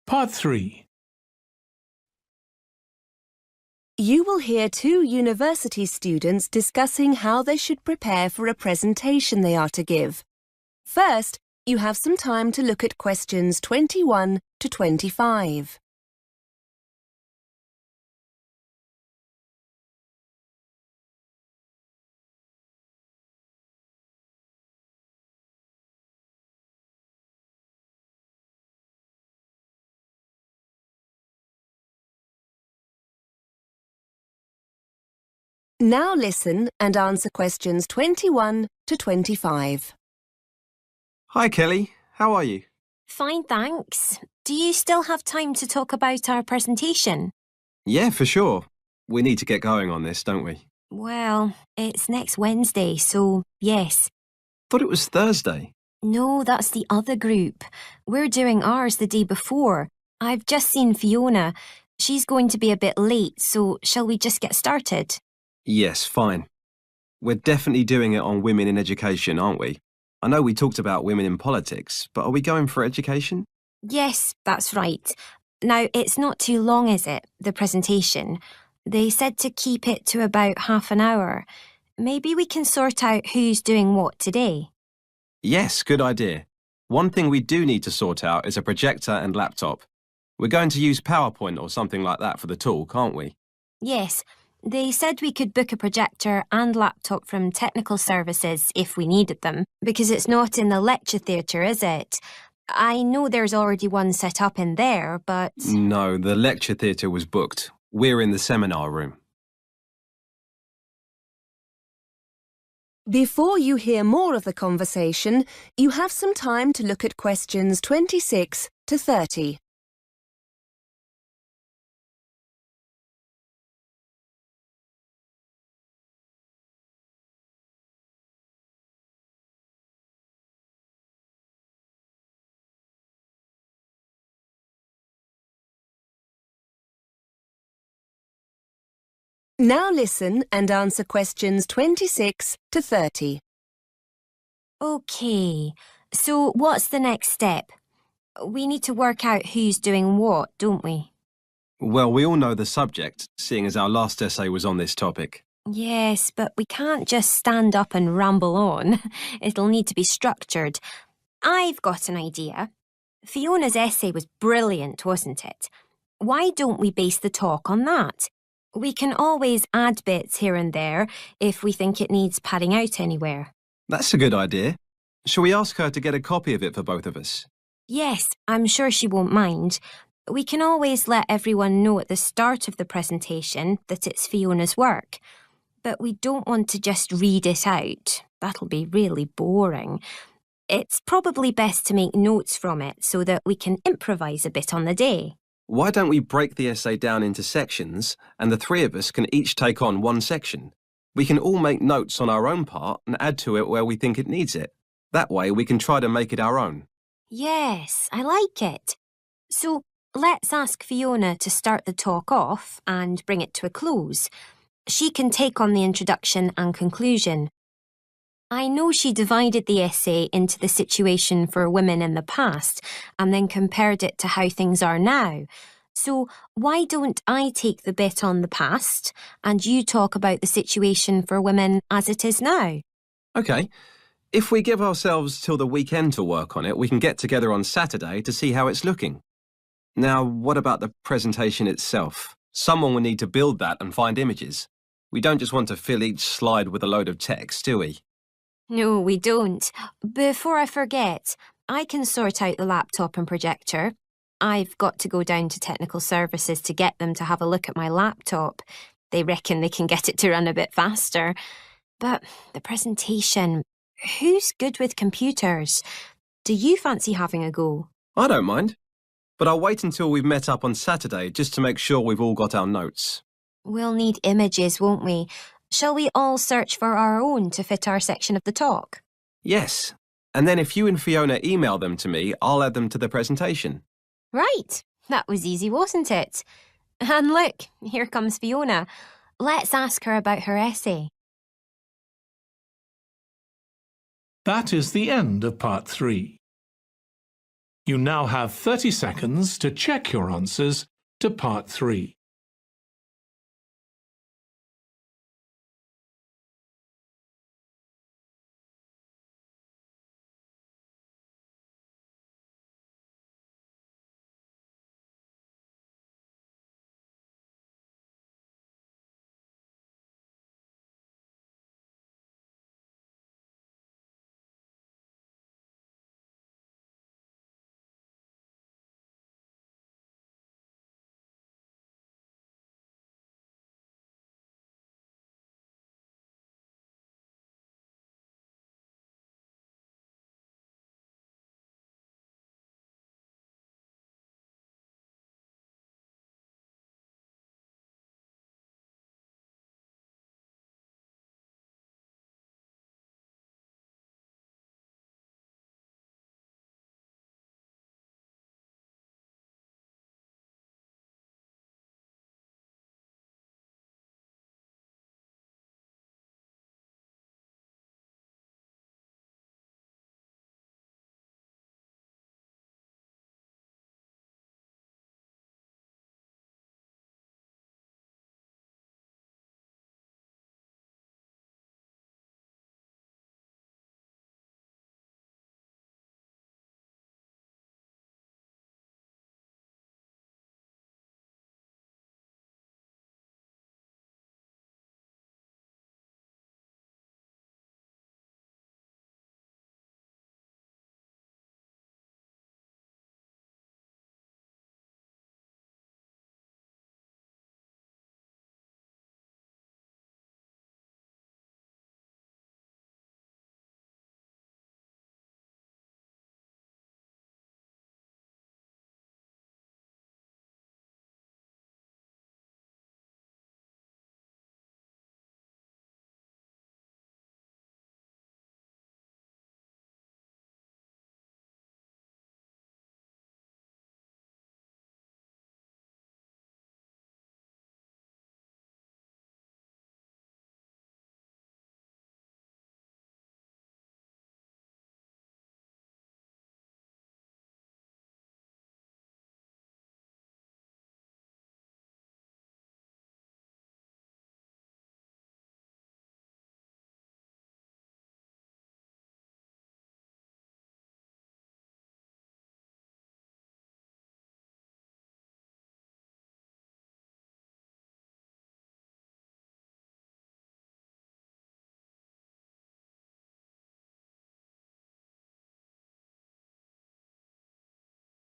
Part 3. You will hear two university students discussing how they should prepare for a presentation they are to give. First, you have some time to look at questions 21 to 25. Now listen and answer questions 21 to 25. Hi, Kelly. How are you? Fine, thanks. Do you still have time to talk about our presentation? Yeah, for sure. We need to get going on this, don't we? Well, it's next Wednesday, so yes. Thought it was Thursday. No, that's the other group. We're doing ours the day before. I've just seen Fiona. She's going to be a bit late, so shall we just get started? Yes, fine. We're definitely doing it on women in education, aren't we? I know we talked about women in politics, but are we going for education? Yes, that's right. Now, it's not too long, is it, the presentation? They said to keep it to about half an hour. Maybe we can sort out who's doing what today. Yes, good idea. One thing we do need to sort out is a projector and laptop. We're going to use PowerPoint or something like that for the talk, aren't we? Yes. They said we could book a projector and laptop from technical services if we needed them, because it's not in the lecture theatre, is it? I know there's already one set up in there, but... No, the lecture theatre was booked. We're in the seminar room. Before you hear more of the conversation, you have some time to look at questions 26 to 30. Now listen and answer questions 26 to 30. OK, so what's the next step? We need to work out who's doing what, don't we? Well, we all know the subject, seeing as our last essay was on this topic. Yes, but we can't just stand up and ramble on. It'll need to be structured. I've got an idea. Fiona's essay was brilliant, wasn't it? Why don't we base the talk on that? We can always add bits here and there if we think it needs padding out anywhere. That's a good idea. Shall we ask her to get a copy of it for both of us? Yes, I'm sure she won't mind. We can always let everyone know at the start of the presentation that it's Fiona's work. But we don't want to just read it out. That'll be really boring. It's probably best to make notes from it so that we can improvise a bit on the day. Why don't we break the essay down into sections and the three of us can each take on one section? We can all make notes on our own part and add to it where we think it needs it. That way we can try to make it our own. Yes, I like it. So let's ask Fiona to start the talk off and bring it to a close. She can take on the introduction and conclusion. I know she divided the essay into the situation for women in the past and then compared it to how things are now. So why don't I take the bit on the past and you talk about the situation for women as it is now? OK. If we give ourselves till the weekend to work on it, we can get together on Saturday to see how it's looking. Now, what about the presentation itself? Someone will need to build that and find images. We don't just want to fill each slide with a load of text, do we? No, we don't. Before I forget, I can sort out the laptop and projector. I've got to go down to technical services to get them to have a look at my laptop. They reckon they can get it to run a bit faster. But the presentation, who's good with computers? Do you fancy having a go? I don't mind. But I'll wait until we've met up on Saturday just to make sure we've all got our notes. We'll need images, won't we? Shall we all search for our own to fit our section of the talk? Yes. And then if you and Fiona email them to me, I'll add them to the presentation. Right. That was easy, wasn't it? And look, here comes Fiona. Let's ask her about her essay. That is the end of Part 3. You now have 30 seconds to check your answers to part 3.